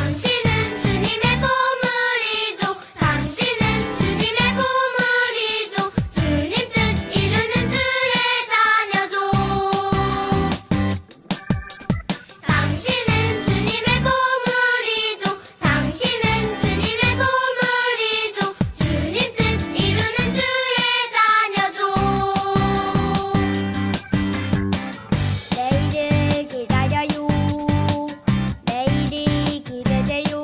당신은 주님의 보물이죠. 당신은 주님의 보물이죠. 주님 뜻 이루는 주의 자녀죠. 당신은 주님의 보물이죠. 당신은 주님의 보물이죠. 주님 뜻 이루는 주의 자녀죠. 내일을 기다려요. 내일이 기대돼요.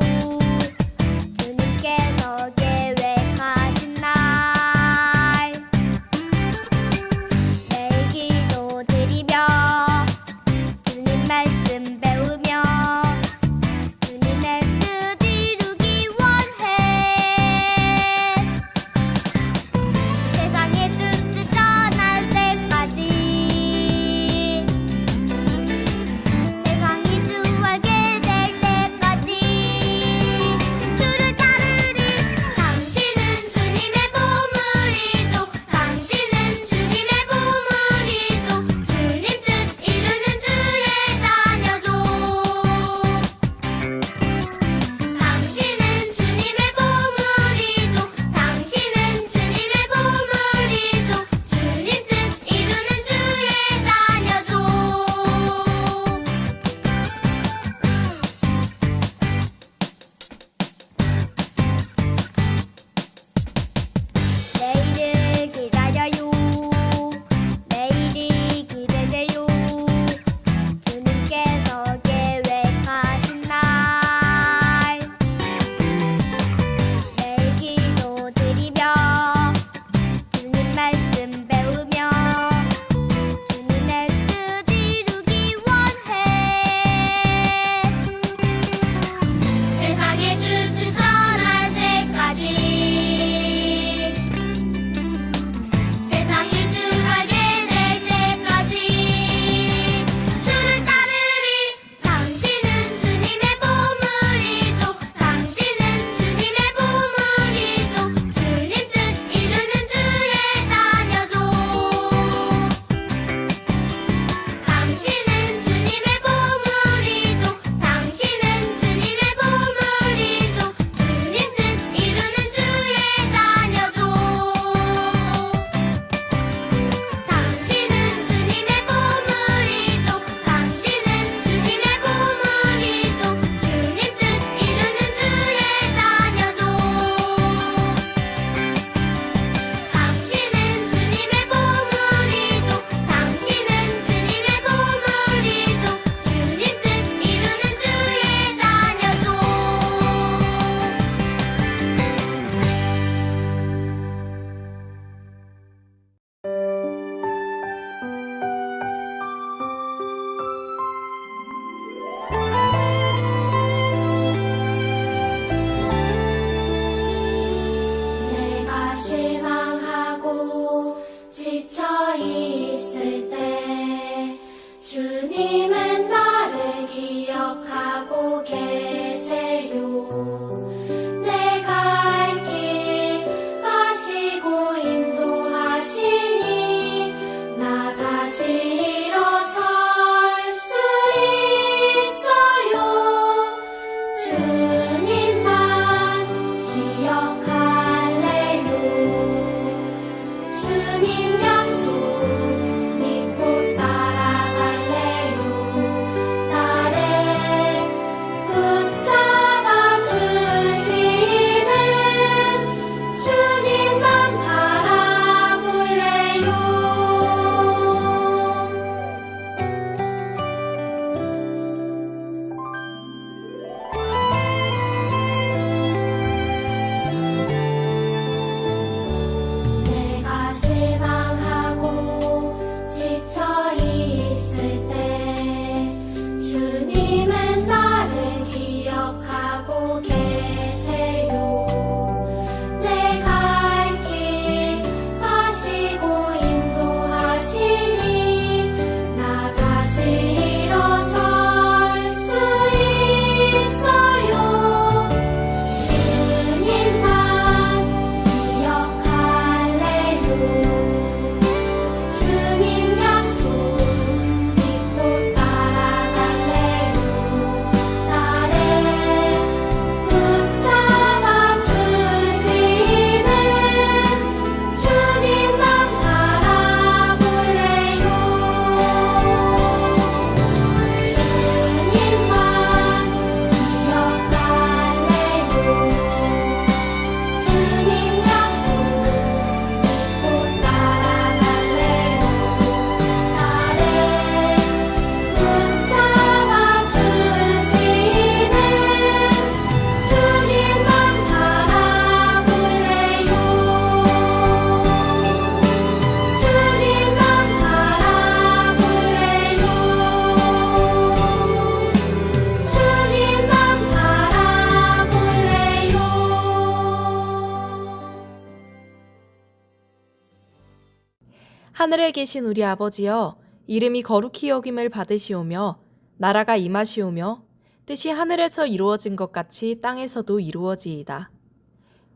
하늘에 계신 우리 아버지여, 이름이 거룩히 여김을 받으시오며 나라가 임하시오며 뜻이 하늘에서 이루어진 것 같이 땅에서도 이루어지이다.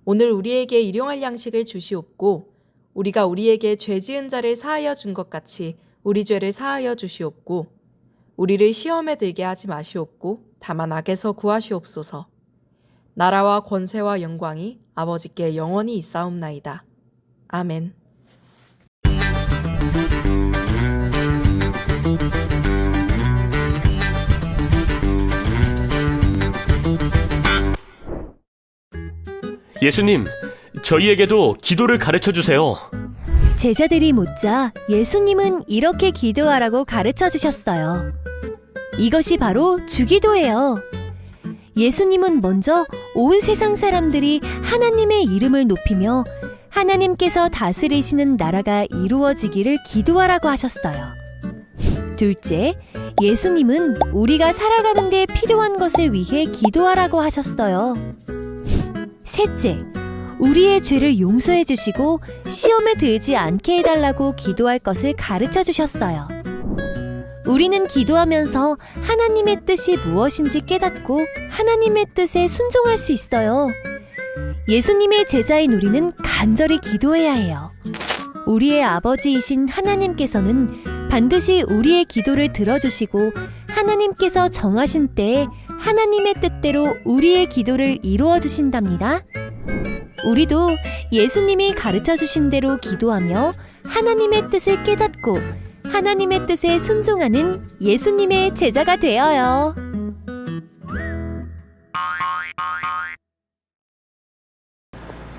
오늘 우리에게 일용할 양식을 주시옵고 우리가 우리에게 죄 지은 자를 사하여 준 것 같이 우리 죄를 사하여 주시옵고 우리를 시험에 들게 하지 마시옵고 다만 악에서 구하시옵소서. 나라와 권세와 영광이 아버지께 영원히 있사옵나이다. 아멘. 예수님, 저희에게도 기도를 가르쳐 주세요. 제자들이 묻자 예수님은 이렇게 기도하라고 가르쳐 주셨어요. 이것이 바로 주기도예요. 예수님은 먼저 온 세상 사람들이 하나님의 이름을 높이며 하나님께서 다스리시는 나라가 이루어지기를 기도하라고 하셨어요. 둘째, 예수님은 우리가 살아가는 데 필요한 것을 위해 기도하라고 하셨어요. 셋째, 우리의 죄를 용서해 주시고 시험에 들지 않게 해달라고 기도할 것을 가르쳐 주셨어요. 우리는 기도하면서 하나님의 뜻이 무엇인지 깨닫고 하나님의 뜻에 순종할 수 있어요. 예수님의 제자인 우리는 간절히 기도해야 해요. 우리의 아버지이신 하나님께서는 반드시 우리의 기도를 들어주시고 하나님께서 정하신 때에 하나님의 뜻대로 우리의 기도를 이루어 주신답니다. 우리도 예수님이 가르쳐 주신 대로 기도하며 하나님의 뜻을 깨닫고 하나님의 뜻에 순종하는 예수님의 제자가 되어요.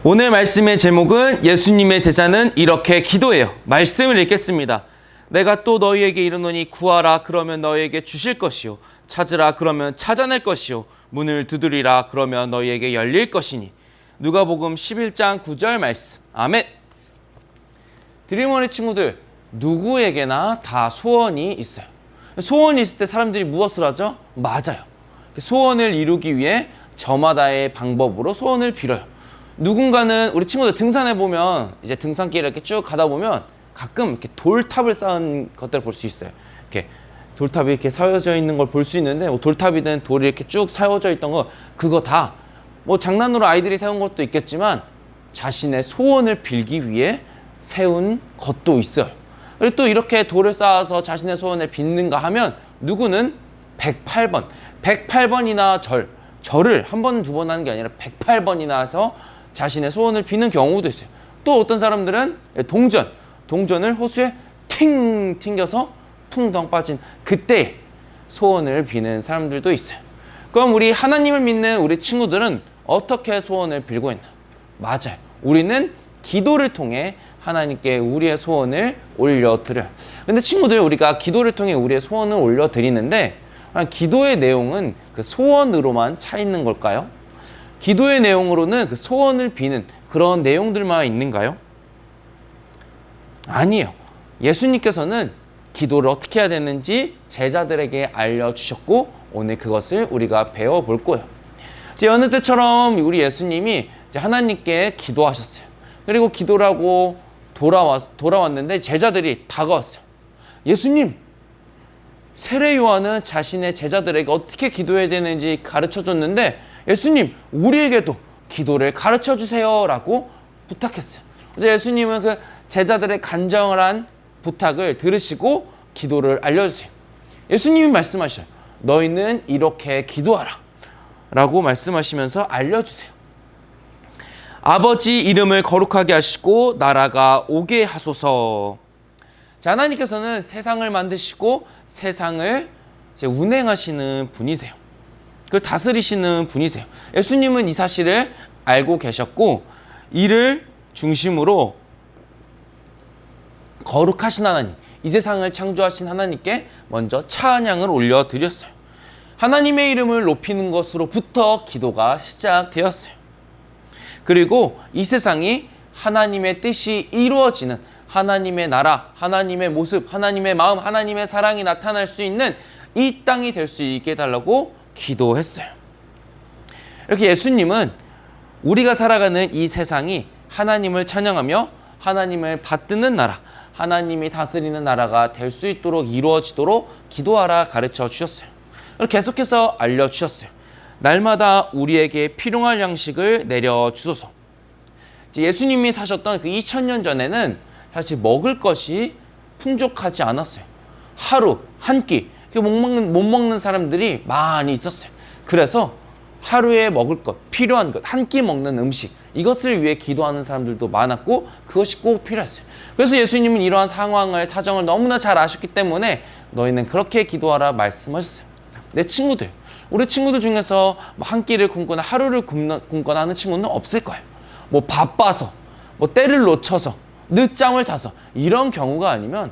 오늘 말씀의 제목은 예수님의 제자는 이렇게 기도해요. 말씀을 읽겠습니다. 내가 또 너희에게 이르노니 구하라 그러면 너희에게 주실 것이요 찾으라 그러면 찾아낼 것이요 문을 두드리라 그러면 너희에게 열릴 것이니. 누가복음 11장 9절 말씀. 아멘. 드림어리 친구들, 누구에게나 다 소원이 있어요. 소원이 있을 때 사람들이 무엇을 하죠? 맞아요. 소원을 이루기 위해 저마다의 방법으로 소원을 빌어요. 누군가는 우리 친구들 등산해 보면 이제 등산길을 이렇게 쭉 가다 보면 가끔 이렇게 돌탑을 쌓은 것들을 볼 수 있어요. 이렇게 돌탑이 이렇게 세워져 있는 걸 볼 수 있는데 돌탑이든 돌이 이렇게 쭉 세워져 있던 거 그거 다 뭐 장난으로 아이들이 세운 것도 있겠지만 자신의 소원을 빌기 위해 세운 것도 있어요. 그리고 또 이렇게 돌을 쌓아서 자신의 소원을 빚는가 하면 누구는 108번, 108번이나 절을 한 번, 두 번 하는 게 아니라 108번이나 해서 자신의 소원을 비는 경우도 있어요. 또 어떤 사람들은 동전을 호수에 팅 튕겨서 풍덩 빠진 그때 소원을 비는 사람들도 있어요. 그럼 우리 하나님을 믿는 우리 친구들은 어떻게 소원을 빌고 있나? 맞아요. 우리는 기도를 통해 하나님께 우리의 소원을 올려드려요. 근데 친구들, 우리가 기도를 통해 우리의 소원을 올려드리는데 기도의 내용은 그 소원으로만 차 있는 걸까요? 기도의 내용으로는 그 소원을 비는 그런 내용들만 있는가요? 아니에요. 예수님께서는 기도를 어떻게 해야 되는지 제자들에게 알려주셨고 오늘 그것을 우리가 배워볼 거예요. 여느 때처럼 우리 예수님이 이제 하나님께 기도하셨어요. 그리고 기도를 하고 돌아왔는데 제자들이 다가왔어요. 예수님, 세례 요한은 자신의 제자들에게 어떻게 기도해야 되는지 가르쳐줬는데 예수님, 우리에게도 기도를 가르쳐주세요 라고 부탁했어요. 그래서 예수님은 그 제자들의 간절한 부탁을 들으시고 기도를 알려주세요. 예수님이 말씀하셔요. 너희는 이렇게 기도하라 라고 말씀하시면서 알려주세요. 아버지 이름을 거룩하게 하시고 나라가 오게 하소서. 자, 하나님께서는 세상을 만드시고 세상을 이제 운행하시는 분이세요. 그걸 다스리시는 분이세요. 예수님은 이 사실을 알고 계셨고 이를 중심으로 거룩하신 하나님, 이 세상을 창조하신 하나님께 먼저 찬양을 올려드렸어요. 하나님의 이름을 높이는 것으로부터 기도가 시작되었어요. 그리고 이 세상이 하나님의 뜻이 이루어지는 하나님의 나라, 하나님의 모습, 하나님의 마음, 하나님의 사랑이 나타날 수 있는 이 땅이 될 수 있게 해달라고 기도했어요. 이렇게 예수님은 우리가 살아가는 이 세상이 하나님을 찬양하며 하나님을 받드는 나라, 하나님이 다스리는 나라가 될 수 있도록 이루어지도록 기도하라 가르쳐 주셨어요. 그리고 계속해서 알려주셨어요. 날마다 우리에게 필요한 양식을 내려주소서. 예수님이 사셨던 그 2000년 전에는 사실 먹을 것이 풍족하지 않았어요. 하루 한 끼 못 먹는 사람들이 많이 있었어요. 그래서 하루에 먹을 것, 필요한 것, 한 끼 먹는 음식, 이것을 위해 기도하는 사람들도 많았고 그것이 꼭 필요했어요. 그래서 예수님은 이러한 상황을, 사정을 너무나 잘 아셨기 때문에 너희는 그렇게 기도하라 말씀하셨어요. 내 친구들, 우리 친구들 중에서 한 끼를 굶거나 하루를 굶거나 하는 친구는 없을 거예요. 뭐 바빠서, 뭐 때를 놓쳐서, 늦잠을 자서 이런 경우가 아니면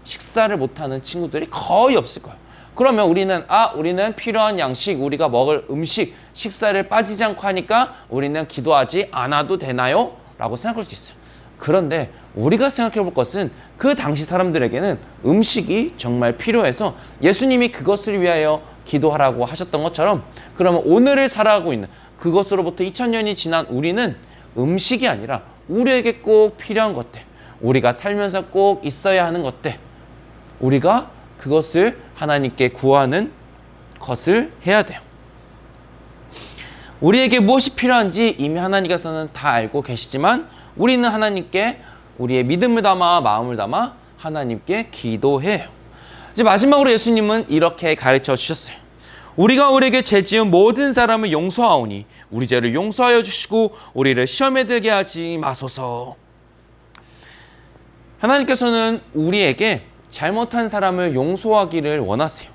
식사를 못하는 친구들이 거의 없을 거예요. 그러면 우리는 필요한 양식, 우리가 먹을 음식, 식사를 빠지지 않고 하니까 우리는 기도하지 않아도 되나요? 라고 생각할 수 있어요. 그런데 우리가 생각해 볼 것은 그 당시 사람들에게는 음식이 정말 필요해서 예수님이 그것을 위하여 기도하라고 하셨던 것처럼, 그러면 오늘을 살아가고 있는 그것으로부터 2000년이 지난 우리는 음식이 아니라 우리에게 꼭 필요한 것들, 우리가 살면서 꼭 있어야 하는 것들, 우리가 그것을 하나님께 구하는 것을 해야 돼요. 우리에게 무엇이 필요한지 이미 하나님께서는 다 알고 계시지만 우리는 하나님께 우리의 믿음을 담아, 마음을 담아 하나님께 기도해요. 이제 마지막으로 예수님은 이렇게 가르쳐 주셨어요. 우리가 우리에게 죄 지은 모든 사람을 용서하오니 우리 죄를 용서하여 주시고 우리를 시험에 들게 하지 마소서. 하나님께서는 우리에게 잘못한 사람을 용서하기를 원하세요.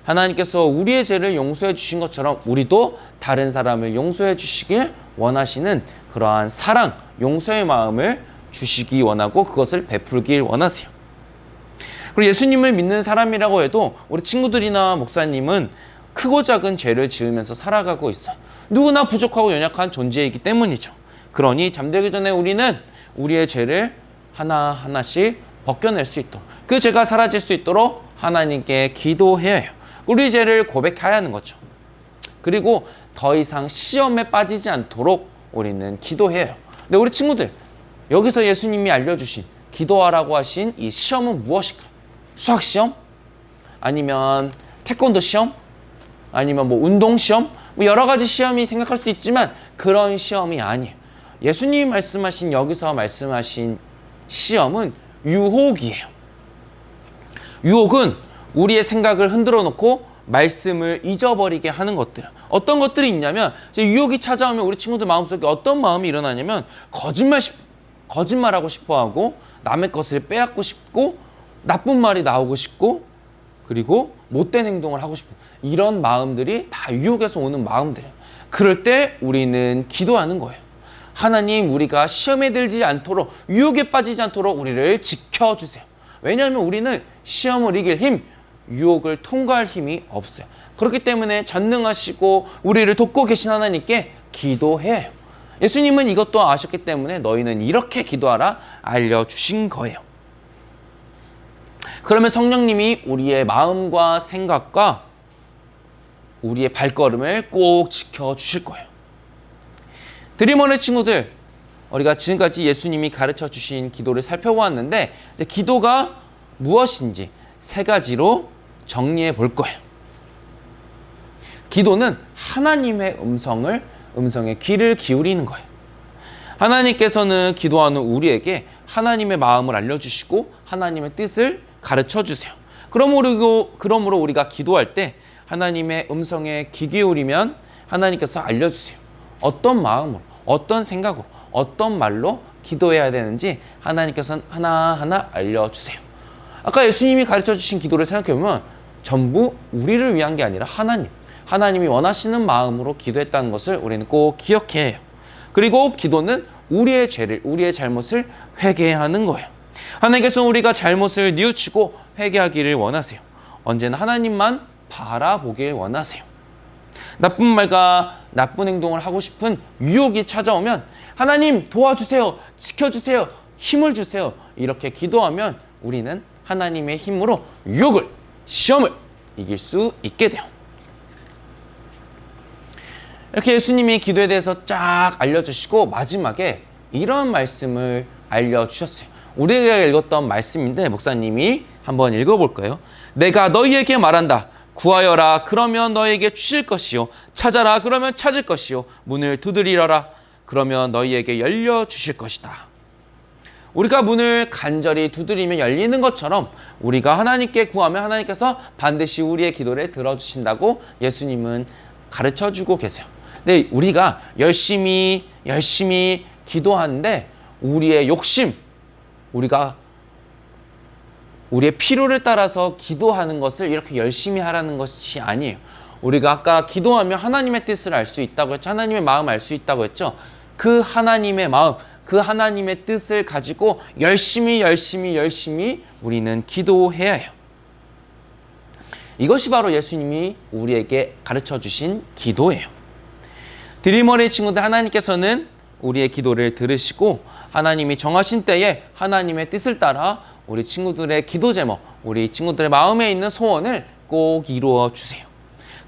하나님께서 우리의 죄를 용서해 주신 것처럼 우리도 다른 사람을 용서해 주시길 원하시는 그러한 사랑, 용서의 마음을 주시기 원하고 그것을 베풀길 원하세요. 그리고 예수님을 믿는 사람이라고 해도 우리 친구들이나 목사님은 크고 작은 죄를 지으면서 살아가고 있어요. 누구나 부족하고 연약한 존재이기 때문이죠. 그러니 잠들기 전에 우리는 우리의 죄를 하나하나씩 벗겨낼 수 있도록, 그 죄가 사라질 수 있도록 하나님께 기도해야 해요. 우리 죄를 고백해야 하는 거죠. 그리고 더 이상 시험에 빠지지 않도록 우리는 기도해야 해요. 근데 우리 친구들, 여기서 예수님이 알려주신 기도하라고 하신 이 시험은 무엇일까요? 수학시험? 아니면 태권도 시험? 아니면 뭐 운동시험? 뭐 여러 가지 시험이 생각할 수 있지만 그런 시험이 아니에요. 예수님이 말씀하신, 여기서 말씀하신 시험은 유혹이에요. 유혹은 우리의 생각을 흔들어 놓고 말씀을 잊어버리게 하는 것들. 어떤 것들이 있냐면, 유혹이 찾아오면 우리 친구들 마음속에 어떤 마음이 일어나냐면 거짓말하고 싶어하고, 남의 것을 빼앗고 싶고, 나쁜 말이 나오고 싶고, 그리고 못된 행동을 하고 싶고, 이런 마음들이 다 유혹에서 오는 마음들이에요. 그럴 때 우리는 기도하는 거예요. 하나님, 우리가 시험에 들지 않도록, 유혹에 빠지지 않도록 우리를 지켜주세요. 왜냐하면 우리는 시험을 이길 힘, 유혹을 통과할 힘이 없어요. 그렇기 때문에 전능하시고 우리를 돕고 계신 하나님께 기도해요. 예수님은 이것도 아셨기 때문에 너희는 이렇게 기도하라 알려주신 거예요. 그러면 성령님이 우리의 마음과 생각과 우리의 발걸음을 꼭 지켜주실 거예요. 드리머의 친구들, 우리가 지금까지 예수님이 가르쳐 주신 기도를 살펴보았는데, 이제 기도가 무엇인지 3가지로 정리해 볼 거예요. 기도는 하나님의 음성에 귀를 기울이는 거예요. 하나님께서는 기도하는 우리에게 하나님의 마음을 알려주시고 하나님의 뜻을 가르쳐 주세요. 그러므로 우리가 기도할 때 하나님의 음성에 귀 기울이면 하나님께서 알려주세요. 어떤 마음으로, 어떤 생각으로, 어떤 말로 기도해야 되는지 하나님께서는 하나하나 알려주세요. 아까 예수님이 가르쳐 주신 기도를 생각해보면 전부 우리를 위한 게 아니라 하나님이 원하시는 마음으로 기도했다는 것을 우리는 꼭 기억해야 해요. 그리고 기도는 우리의 죄를, 우리의 잘못을 회개해야 하는 거예요. 하나님께서 우리가 잘못을 뉘우치고 회개하기를 원하세요. 언제나 하나님만 바라보길 원하세요. 나쁜 말과 나쁜 행동을 하고 싶은 유혹이 찾아오면 하나님 도와주세요, 지켜주세요, 힘을 주세요, 이렇게 기도하면 우리는 하나님의 힘으로 유혹을, 시험을 이길 수 있게 돼요. 이렇게 예수님이 기도에 대해서 쫙 알려주시고 마지막에 이런 말씀을 알려주셨어요. 우리가 읽었던 말씀인데 목사님이 한번 읽어볼까요? 내가 너희에게 말한다. 구하여라 그러면 너희에게 주실 것이요 찾아라 그러면 찾을 것이요 문을 두드리려라 그러면 너희에게 열려 주실 것이다. 우리가 문을 간절히 두드리면 열리는 것처럼 우리가 하나님께 구하면 하나님께서 반드시 우리의 기도를 들어주신다고 예수님은 가르쳐주고 계세요. 근데 우리가 열심히 기도하는데 우리의 욕심, 우리가 우리의 필요를 따라서 기도하는 것을 이렇게 열심히 하라는 것이 아니에요. 우리가 아까 기도하면 하나님의 뜻을 알 수 있다고 했죠. 하나님의 마음을 알 수 있다고 했죠. 그 하나님의 마음, 그 하나님의 뜻을 가지고 열심히 우리는 기도해야 해요. 이것이 바로 예수님이 우리에게 가르쳐 주신 기도예요. 드림어리 친구들, 하나님께서는 우리의 기도를 들으시고 하나님이 정하신 때에 하나님의 뜻을 따라 우리 친구들의 기도 제목, 우리 친구들의 마음에 있는 소원을 꼭 이루어 주세요.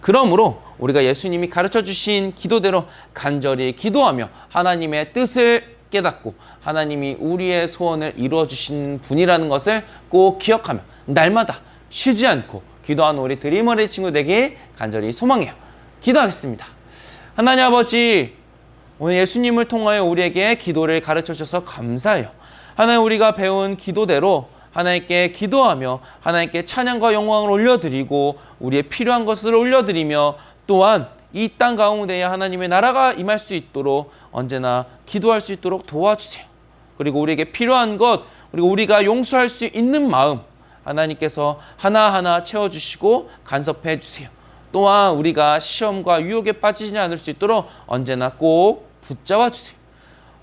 그러므로 우리가 예수님이 가르쳐 주신 기도대로 간절히 기도하며 하나님의 뜻을 깨닫고 하나님이 우리의 소원을 이루어 주신 분이라는 것을 꼭 기억하며 날마다 쉬지 않고 기도하는 우리 드림어리 친구 되길 간절히 소망해요. 기도하겠습니다. 하나님 아버지, 오늘 예수님을 통하여 우리에게 기도를 가르쳐 주셔서 감사해요. 하나님, 우리가 배운 기도대로 하나님께 기도하며 하나님께 찬양과 영광을 올려드리고 우리의 필요한 것을 올려드리며 또한 이 땅 가운데에 하나님의 나라가 임할 수 있도록 언제나 기도할 수 있도록 도와주세요. 그리고 우리에게 필요한 것, 그리고 우리가 용서할 수 있는 마음 하나님께서 하나하나 채워주시고 간섭해 주세요. 또한 우리가 시험과 유혹에 빠지지 않을 수 있도록 언제나 꼭 붙잡아 주세요.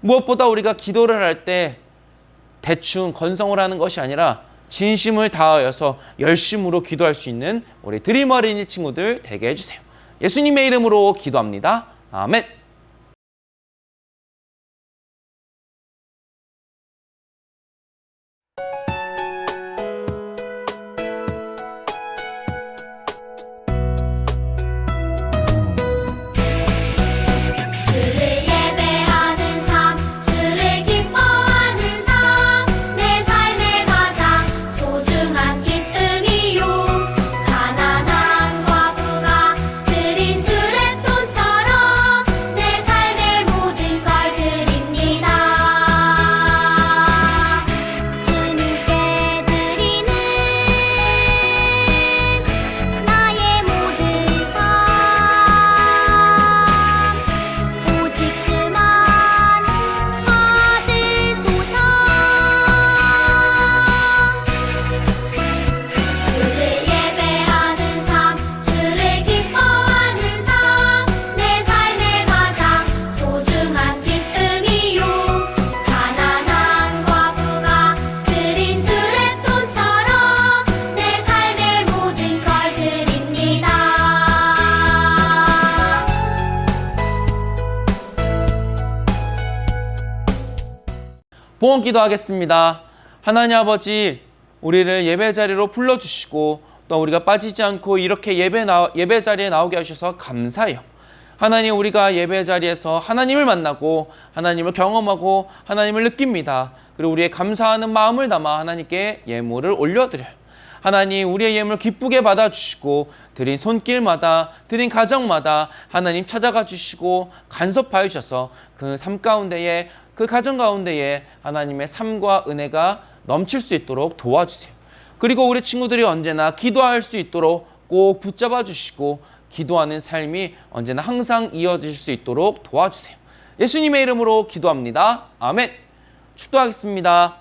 무엇보다 우리가 기도를 할 때 대충 건성을 하는 것이 아니라 진심을 다하여서 열심으로 기도할 수 있는 우리 드림 어린이 친구들 되게 해주세요. 예수님의 이름으로 기도합니다. 아멘. 주를 예배하는 삶, 주를 기뻐하는 삶, 내 삶의 가장 소중한 기쁨이요. 가난한 과부가 드린 드랩돈처럼 내 삶의 모든 걸 드립니다. 주님께 드리는 나의 모든 삶, 오직 주만 받으소서. 주를 예배하는 삶, 주를 기뻐하는 삶, 내 삶의 가장 소중한 기쁨이요. 가난한 과부가 드린 드랩돈처럼 내 삶의 모든 걸 드립니다. 봉헌 기도하겠습니다. 하나님 아버지, 우리를 예배 자리로 불러주시고 또 우리가 빠지지 않고 이렇게 예배 자리에 나오게 하셔서 감사해요. 하나님, 우리가 예배 자리에서 하나님을 만나고 하나님을 경험하고 하나님을 느낍니다. 그리고 우리의 감사하는 마음을 담아 하나님께 예물을 올려드려요. 하나님, 우리의 예물 기쁘게 받아주시고 드린 손길마다, 드린 가정마다 하나님 찾아가 주시고 간섭하여 주셔서 그 삶 가운데에, 그 가정 가운데에 하나님의 삶과 은혜가 넘칠 수 있도록 도와주세요. 그리고 우리 친구들이 언제나 기도할 수 있도록 꼭 붙잡아 주시고 기도하는 삶이 언제나 항상 이어질 수 있도록 도와주세요. 예수님의 이름으로 기도합니다. 아멘. 축도하겠습니다.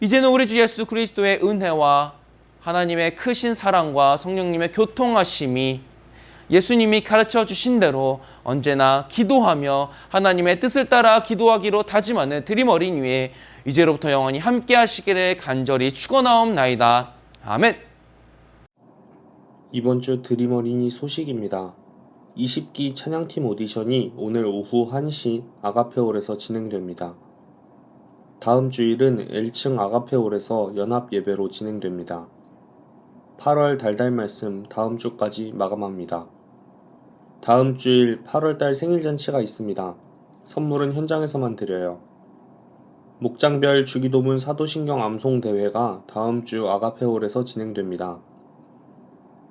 이제는 우리 주 예수 그리스도의 은혜와 하나님의 크신 사랑과 성령님의 교통하심이 예수님이 가르쳐 주신 대로 언제나 기도하며 하나님의 뜻을 따라 기도하기로 다짐하는 드림 어린이에 이제로부터 영원히 함께 하시기를 간절히 축원하옵나이다. 아멘. 이번 주 드림 어린이 소식입니다. 20기 찬양팀 오디션이 오늘 오후 1시 아가페홀에서 진행됩니다. 다음 주일은 1층 아가페홀에서 연합 예배로 진행됩니다. 8월 달달 말씀 다음 주까지 마감합니다. 다음 주일 8월달 생일잔치가 있습니다. 선물은 현장에서만 드려요. 목장별 주기도문 사도신경 암송 대회가 다음 주 아가페홀에서 진행됩니다.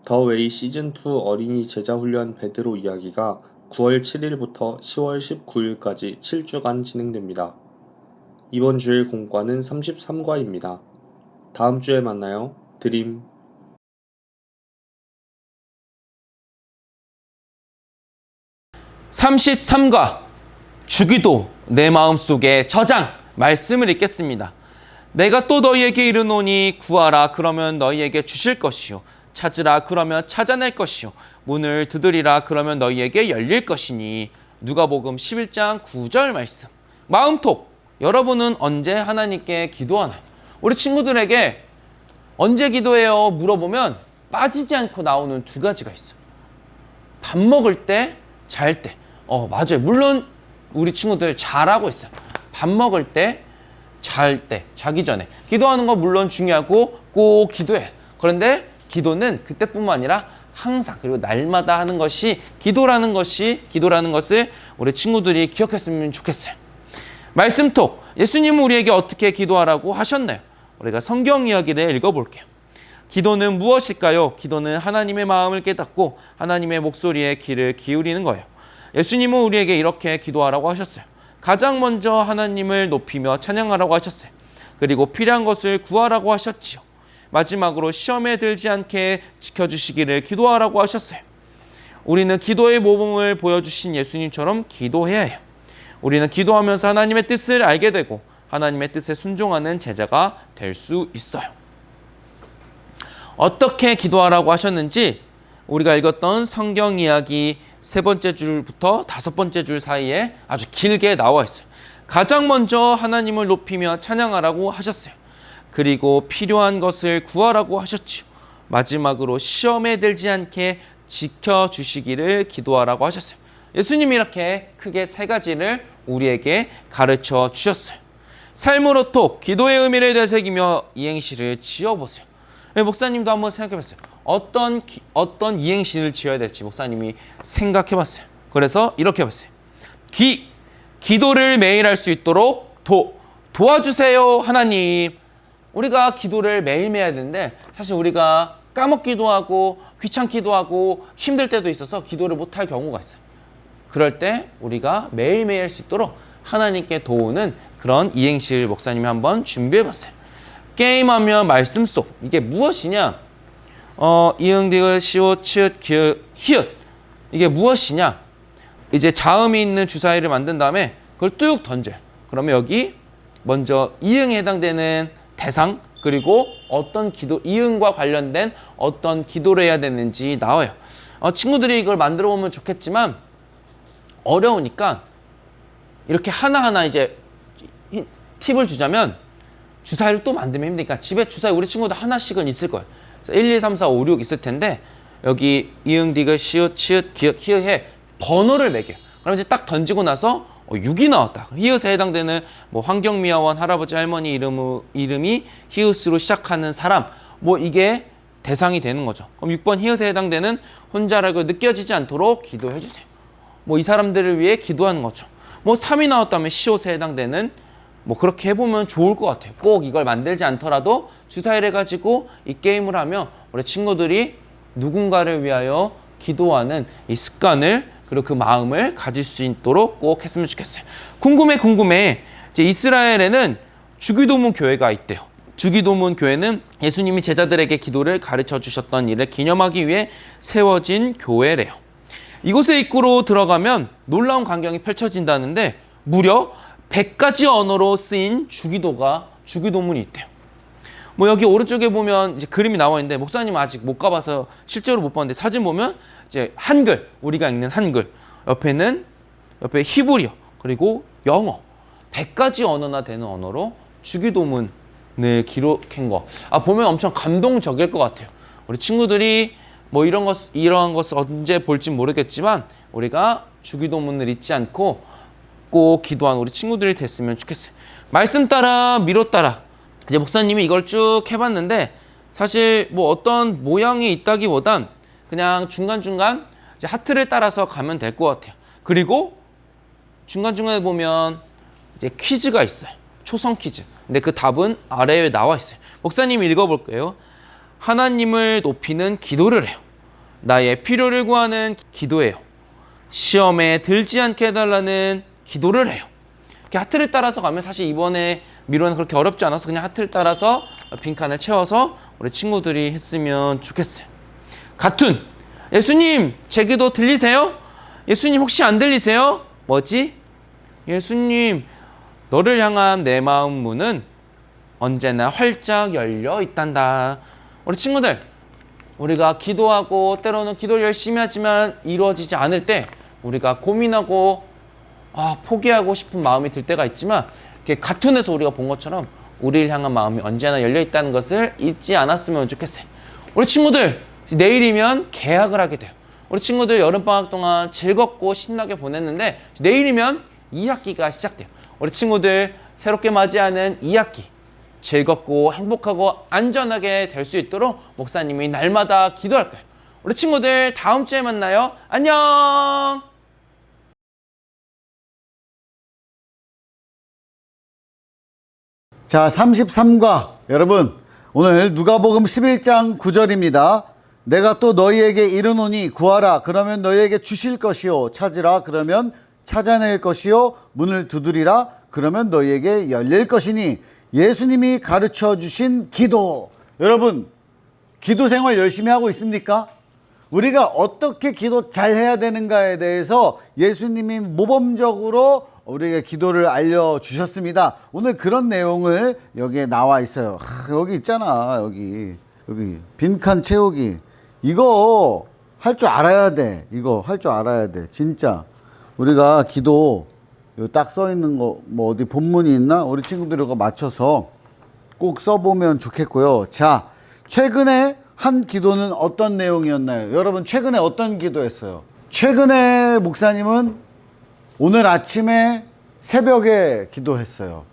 더 웨이 시즌2 어린이 제자훈련 베드로 이야기가 9월 7일부터 10월 19일까지 7주간 진행됩니다. 이번 주일 공과는 33과입니다. 다음 주에 만나요. 드림. 33과 주기도 내 마음속에 저장 말씀을 읽겠습니다. 내가 또 너희에게 이르노니 구하라 그러면 너희에게 주실 것이요 찾으라 그러면 찾아낼 것이요 문을 두드리라 그러면 너희에게 열릴 것이니. 누가복음 11장 9절 말씀. 마음톡. 여러분은 언제 하나님께 기도하나요? 우리 친구들에게 언제 기도해요? 물어보면 빠지지 않고 나오는 두 가지가 있어요. 밥 먹을 때, 잘 때. 맞아요. 물론 우리 친구들 잘하고 있어요. 밥 먹을 때, 잘 때, 자기 전에. 기도하는 거 물론 중요하고 꼭 기도해요. 그런데 기도는 그때뿐만 아니라 항상, 그리고 날마다 하는 것이 기도라는 것을 우리 친구들이 기억했으면 좋겠어요. 말씀톡. 예수님은 우리에게 어떻게 기도하라고 하셨나요? 우리가 성경 이야기를 읽어볼게요. 기도는 무엇일까요? 기도는 하나님의 마음을 깨닫고 하나님의 목소리에 귀를 기울이는 거예요. 예수님은 우리에게 이렇게 기도하라고 하셨어요. 가장 먼저 하나님을 높이며 찬양하라고 하셨어요. 그리고 필요한 것을 구하라고 하셨지요. 마지막으로 시험에 들지 않게 지켜주시기를 기도하라고 하셨어요. 우리는 기도의 모범을 보여주신 예수님처럼 기도해야 해요. 우리는 기도하면서 하나님의 뜻을 알게 되고 하나님의 뜻에 순종하는 제자가 될 수 있어요. 어떻게 기도하라고 하셨는지 우리가 읽었던 성경 이야기 3번째 줄부터 5번째 줄 사이에 아주 길게 나와 있어요. 가장 먼저 하나님을 높이며 찬양하라고 하셨어요. 그리고 필요한 것을 구하라고 하셨지요. 마지막으로 시험에 들지 않게 지켜주시기를 기도하라고 하셨어요. 예수님이 이렇게 크게 3가지를 우리에게 가르쳐 주셨어요. 삶으로 톡, 기도의 의미를 되새기며 이행시를 지어보세요. 목사님도 한번 생각해봤어요. 어떤 이행시를 지어야 될지 목사님이 생각해봤어요. 그래서 이렇게 해봤어요. 기도를 매일 할 수 있도록 도와주세요 하나님. 우리가 기도를 매일매일 해야 되는데 사실 우리가 까먹기도 하고 귀찮기도 하고 힘들 때도 있어서 기도를 못할 경우가 있어요. 그럴 때 우리가 매일매일 할 수 있도록 하나님께 도우는 그런 이행시를 목사님이 한번 준비해봤어요. 게임하며 말씀 속. 이게 무엇이냐? 이응, 디귿, 시옷, 치읓, 기읒, 히읗. 이게 무엇이냐? 이제 자음이 있는 주사위를 만든 다음에 그걸 뚝 던져요. 그러면 여기 먼저 이응에 해당되는 대상, 그리고 어떤 기도, 이응과 관련된 어떤 기도를 해야 되는지 나와요. 친구들이 이걸 만들어 보면 좋겠지만 어려우니까 이렇게 하나하나 이제 팁을 주자면 주사위를 또 만들면 힘드니까 집에 주사위 우리 친구들 하나씩은 있을 거예요. 1, 2, 3, 4, 5, 6 있을 텐데 여기 이응, 디귿, 시읒, 치읓, 기읒, 히읗에 번호를 매겨요. 그럼 이제 딱 던지고 나서 6이 나왔다. 히읗에 해당되는 뭐 환경미화원 할아버지 할머니 이름이 히읗으로 시작하는 사람, 뭐 이게 대상이 되는 거죠. 그럼 6번 히읗에 해당되는 혼자라고 느껴지지 않도록 기도해 주세요. 뭐 이 사람들을 위해 기도하는 거죠. 뭐 3이 나왔다면 시옷에 해당되는, 뭐 그렇게 해보면 좋을 것 같아요. 꼭 이걸 만들지 않더라도 주사위를 가지고 이 게임을 하면 우리 친구들이 누군가를 위하여 기도하는 이 습관을, 그리고 그 마음을 가질 수 있도록 꼭 했으면 좋겠어요. 궁금해. 이제 이스라엘에는 주기도문 교회가 있대요. 주기도문 교회는 예수님이 제자들에게 기도를 가르쳐 주셨던 일을 기념하기 위해 세워진 교회래요. 이곳의 입구로 들어가면 놀라운 광경이 펼쳐진다는데 무려 100가지 언어로 쓰인 주기도문이 있대요. 뭐 여기 오른쪽에 보면 이제 그림이 나와 있는데 목사님 아직 못 가봐서 실제로 못 봤는데 사진 보면 이제 한글, 우리가 읽는 한글, 옆에 히브리어, 그리고 영어, 100가지 언어나 되는 언어로 주기도문을 기록한 거. 보면 엄청 감동적일 것 같아요. 우리 친구들이 뭐 이러한 것을 언제 볼지 모르겠지만 우리가 주기도문을 잊지 않고 꼭 기도하는 우리 친구들이 됐으면 좋겠어요. 말씀 따라 미로 따라. 이제 목사님이 이걸 쭉 해봤는데 사실 뭐 어떤 모양이 있다기보단 그냥 중간중간 이제 하트를 따라서 가면 될 것 같아요. 그리고 중간중간에 보면 이제 퀴즈가 있어요. 초성 퀴즈. 근데 그 답은 아래에 나와 있어요. 목사님이 읽어볼게요. 하나님을 높이는 기도를 해요. 나의 필요를 구하는 기도예요. 시험에 들지 않게 해달라는 기도를 해요. 이렇게 하트를 따라서 가면 사실 이번에 미로는 그렇게 어렵지 않아서 그냥 하트를 따라서 빈칸을 채워서 우리 친구들이 했으면 좋겠어요. 가툰. 예수님, 제 기도 들리세요? 예수님 혹시 안 들리세요? 뭐지? 예수님, 너를 향한 내 마음 문은 언제나 활짝 열려 있단다. 우리 친구들, 우리가 기도하고 때로는 기도를 열심히 하지만 이루어지지 않을 때 우리가 고민하고 포기하고 싶은 마음이 들 때가 있지만 이렇게 가툰에서 우리가 본 것처럼 우리를 향한 마음이 언제나 열려 있다는 것을 잊지 않았으면 좋겠어요. 우리 친구들, 내일이면 개학을 하게 돼요. 우리 친구들 여름방학 동안 즐겁고 신나게 보냈는데 내일이면 2학기가 시작돼요. 우리 친구들 새롭게 맞이하는 2학기 즐겁고 행복하고 안전하게 될 수 있도록 목사님이 날마다 기도할 거예요. 우리 친구들 다음 주에 만나요. 안녕. 자, 33과 여러분, 오늘 누가복음 11장 9절입니다. 내가 또 너희에게 이르노니 구하라 그러면 너희에게 주실 것이요 찾으라 그러면 찾아낼 것이요 문을 두드리라 그러면 너희에게 열릴 것이니 예수님이 가르쳐 주신 기도. 여러분, 기도 생활 열심히 하고 있습니까? 우리가 어떻게 기도 잘 해야 되는가에 대해서 예수님이 모범적으로 우리에게 기도를 알려주셨습니다. 오늘 그런 내용을 여기에 나와 있어요. 여기 있잖아. 여기 빈칸 채우기. 이거 할 줄 알아야 돼. 이거 할 줄 알아야 돼. 진짜 우리가 기도 딱 써 있는 거 뭐 어디 본문이 있나? 우리 친구들과 맞춰서 꼭 써보면 좋겠고요. 자, 최근에 한 기도는 어떤 내용이었나요? 여러분, 최근에 어떤 기도했어요? 최근에 목사님은 오늘 아침에 새벽에 기도했어요.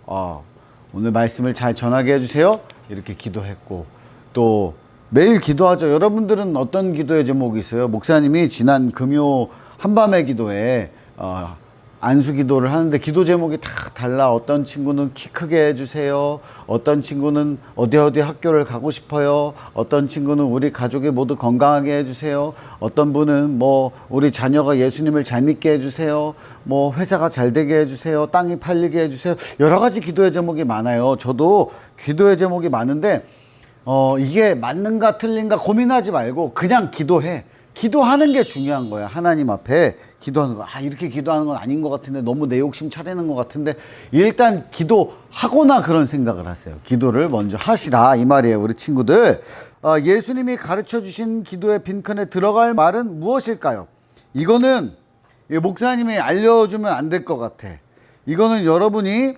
오늘 말씀을 잘 전하게 해주세요. 이렇게 기도했고, 또 매일 기도하죠. 여러분들은 어떤 기도의 제목이 있어요? 목사님이 지난 금요 한밤의 기도에 안수 기도를 하는데 기도 제목이 다 달라. 어떤 친구는 키 크게 해주세요. 어떤 친구는 어디 학교를 가고 싶어요. 어떤 친구는 우리 가족이 모두 건강하게 해주세요. 어떤 분은 뭐 우리 자녀가 예수님을 잘 믿게 해주세요. 뭐 회사가 잘 되게 해주세요. 땅이 팔리게 해주세요. 여러 가지 기도의 제목이 많아요. 저도 기도의 제목이 많은데 이게 맞는가 틀린가 고민하지 말고 그냥 기도해. 기도하는 게 중요한 거야. 하나님 앞에 기도하는 거. 이렇게 기도하는 건 아닌 것 같은데, 너무 내 욕심 차리는 것 같은데, 일단 기도하거나 그런 생각을 하세요. 기도를 먼저 하시라 이 말이에요. 우리 친구들, 예수님이 가르쳐 주신 기도의 빈칸에 들어갈 말은 무엇일까요? 이거는 목사님이 알려주면 안 될 것 같아. 이거는 여러분이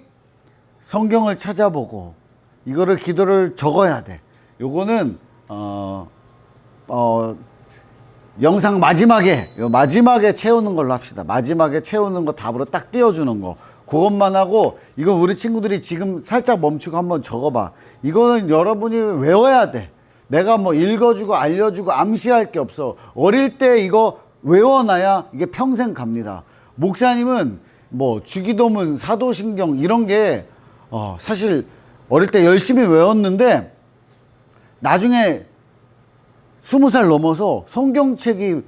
성경을 찾아보고 이거를 기도를 적어야 돼. 요거는 영상 마지막에 채우는 걸로 합시다. 마지막에 채우는 거 답으로 딱 띄워주는 거, 그것만 하고, 이거 우리 친구들이 지금 살짝 멈추고 한번 적어봐. 이거는 여러분이 외워야 돼. 내가 뭐 읽어주고 알려주고 암시할 게 없어. 어릴 때 이거 외워놔야 이게 평생 갑니다. 목사님은 뭐 주기도문, 사도신경 이런 게 사실 어릴 때 열심히 외웠는데 나중에 20살 넘어서 성경책이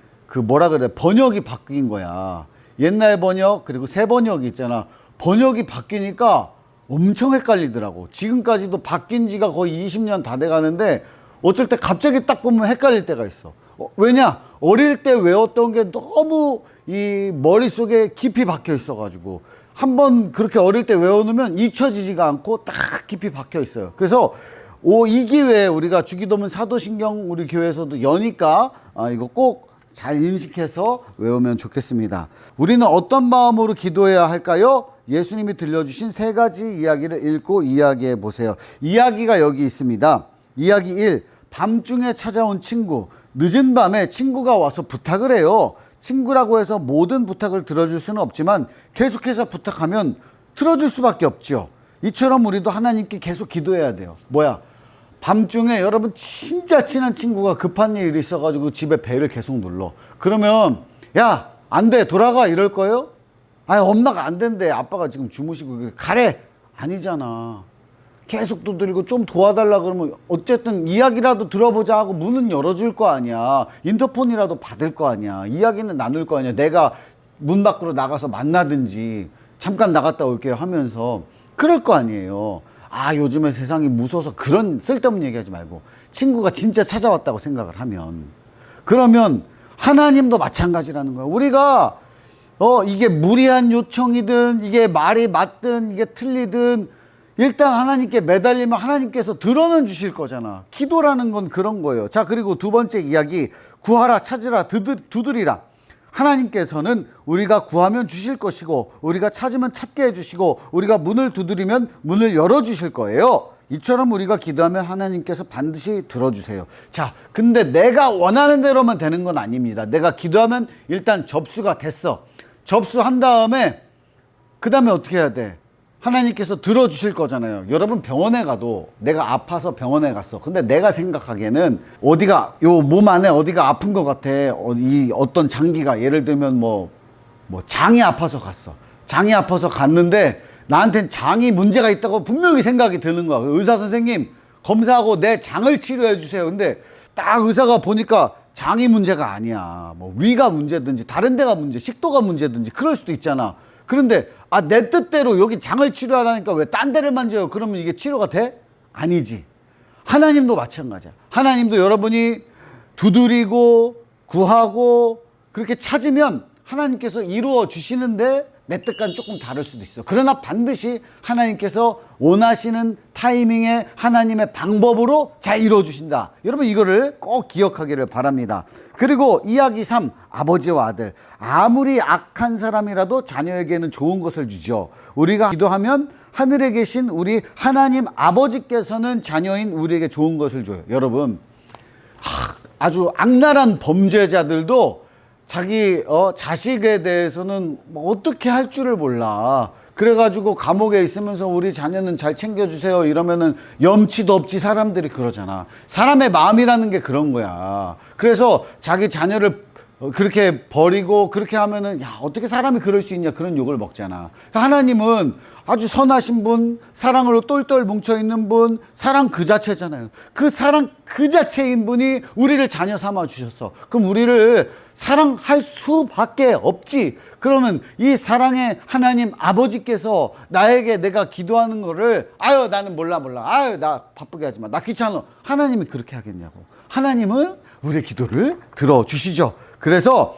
번역이 바뀐 거야. 옛날 번역 그리고 새 번역이 있잖아. 번역이 바뀌니까 엄청 헷갈리더라고. 지금까지도 바뀐 지가 거의 20년 다 돼가는데 어쩔 때 갑자기 딱 보면 헷갈릴 때가 있어. 왜냐? 어릴 때 외웠던 게 너무 이 머릿속에 깊이 박혀 있어가지고 한번 그렇게 어릴 때 외워놓으면 잊혀지지가 않고 딱 깊이 박혀 있어요. 그래서 이 기회에 우리가 주기도문, 사도신경 우리 교회에서도 여니까 이거 꼭 잘 인식해서 외우면 좋겠습니다. 우리는 어떤 마음으로 기도해야 할까요? 예수님이 들려주신 3가지 이야기를 읽고 이야기해 보세요. 이야기가 여기 있습니다. 이야기 1, 밤중에 찾아온 친구. 늦은 밤에 친구가 와서 부탁을 해요. 친구라고 해서 모든 부탁을 들어줄 수는 없지만 계속해서 부탁하면 들어줄 수밖에 없죠. 이처럼 우리도 하나님께 계속 기도해야 돼요. 밤중에 여러분 진짜 친한 친구가 급한 일이 있어가지고 집에 벨을 계속 눌러. 그러면 야, 안 돼, 돌아가 이럴 거예요? 엄마가 안 된대. 아빠가 지금 주무시고 가래. 아니잖아. 계속 두드리고 좀 도와달라 그러면 어쨌든 이야기라도 들어보자 하고 문은 열어줄 거 아니야. 인터폰이라도 받을 거 아니야. 이야기는 나눌 거 아니야. 내가 문 밖으로 나가서 만나든지 잠깐 나갔다 올게요 하면서 그럴 거 아니에요. 아, 요즘에 세상이 무서워서 그런 쓸데없는 얘기하지 말고 친구가 진짜 찾아왔다고 생각을 하면, 그러면 하나님도 마찬가지라는 거야. 우리가 이게 무리한 요청이든 이게 말이 맞든 이게 틀리든 일단 하나님께 매달리면 하나님께서 들어는 주실 거잖아. 기도라는 건 그런 거예요. 자, 그리고 두 번째 이야기, 구하라, 찾으라, 두드리라. 하나님께서는 우리가 구하면 주실 것이고 우리가 찾으면 찾게 해주시고 우리가 문을 두드리면 문을 열어주실 거예요. 이처럼 우리가 기도하면 하나님께서 반드시 들어주세요. 자, 근데 내가 원하는 대로만 되는 건 아닙니다. 내가 기도하면 일단 접수가 됐어. 접수한 다음에 그 다음에 어떻게 해야 돼? 하나님께서 들어주실 거잖아요. 여러분 병원에 가도 내가 아파서 병원에 갔어. 근데 내가 생각하기에는 어디가 요 몸 안에 어디가 아픈 것 같아. 이 어떤 장기가 예를 들면 뭐 장이 아파서 갔어. 장이 아파서 갔는데 나한텐 장이 문제가 있다고 분명히 생각이 드는 거야. 의사 선생님 검사하고 내 장을 치료해 주세요. 근데 딱 의사가 보니까 장이 문제가 아니야. 뭐 위가 문제든지 다른 데가 문제, 식도가 문제든지 그럴 수도 있잖아. 그런데 내 뜻대로 여기 장을 치료하라니까 왜 딴 데를 만져요? 그러면 이게 치료가 돼? 아니지. 하나님도 마찬가지야. 하나님도 여러분이 두드리고 구하고 그렇게 찾으면 하나님께서 이루어 주시는데 내 뜻과는 조금 다를 수도 있어. 그러나 반드시 하나님께서 원하시는 타이밍에 하나님의 방법으로 잘 이루어 주신다. 여러분 이거를 꼭 기억하기를 바랍니다. 그리고 이야기 3, 아버지와 아들. 아무리 악한 사람이라도 자녀에게는 좋은 것을 주죠. 우리가 기도하면 하늘에 계신 우리 하나님 아버지께서는 자녀인 우리에게 좋은 것을 줘요. 여러분 아주 악랄한 범죄자들도 자기 자식에 대해서는 뭐 어떻게 할 줄을 몰라. 그래가지고 감옥에 있으면서 우리 자녀는 잘 챙겨주세요 이러면은 염치도 없지. 사람들이 그러잖아. 사람의 마음이라는 게 그런 거야. 그래서 자기 자녀를 그렇게 버리고 그렇게 하면은 야 어떻게 사람이 그럴 수 있냐 그런 욕을 먹잖아. 하나님은 아주 선하신 분, 사랑으로 똘똘 뭉쳐있는 분, 사랑 그 자체잖아요. 그 사랑 그 자체인 분이 우리를 자녀 삼아 주셨어. 그럼 우리를 사랑할 수밖에 없지. 그러면 이 사랑의 하나님 아버지께서 나에게 내가 기도하는 거를 나는 몰라 나 바쁘게 하지 마, 나 귀찮아, 하나님이 그렇게 하겠냐고. 하나님은 우리의 기도를 들어주시죠. 그래서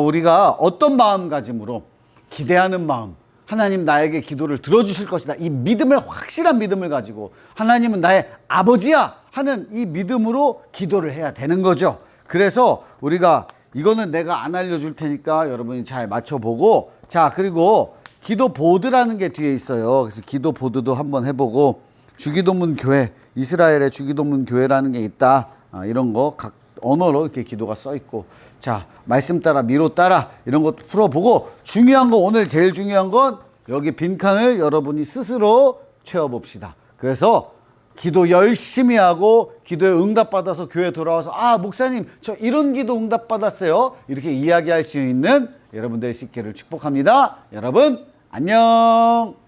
우리가 어떤 마음가짐으로 기대하는 마음, 하나님 나에게 기도를 들어주실 것이다, 이 믿음을, 확실한 믿음을 가지고 하나님은 나의 아버지야 하는 이 믿음으로 기도를 해야 되는 거죠. 그래서 우리가 이거는 내가 안 알려줄 테니까 여러분이 잘 맞춰보고, 자 그리고 기도 보드라는 게 뒤에 있어요. 그래서 기도 보드도 한번 해보고, 주기도문 교회, 이스라엘의 주기도문 교회라는 게 있다, 이런 거 각 언어로 이렇게 기도가 써 있고, 자 말씀 따라 미로 따라 이런 것도 풀어보고, 중요한 거, 오늘 제일 중요한 건 여기 빈칸을 여러분이 스스로 채워봅시다. 그래서 기도 열심히 하고 기도에 응답받아서 교회 돌아와서 목사님 저 이런 기도 응답받았어요 이렇게 이야기할 수 있는 여러분 될 수 있기를 축복합니다. 여러분 안녕.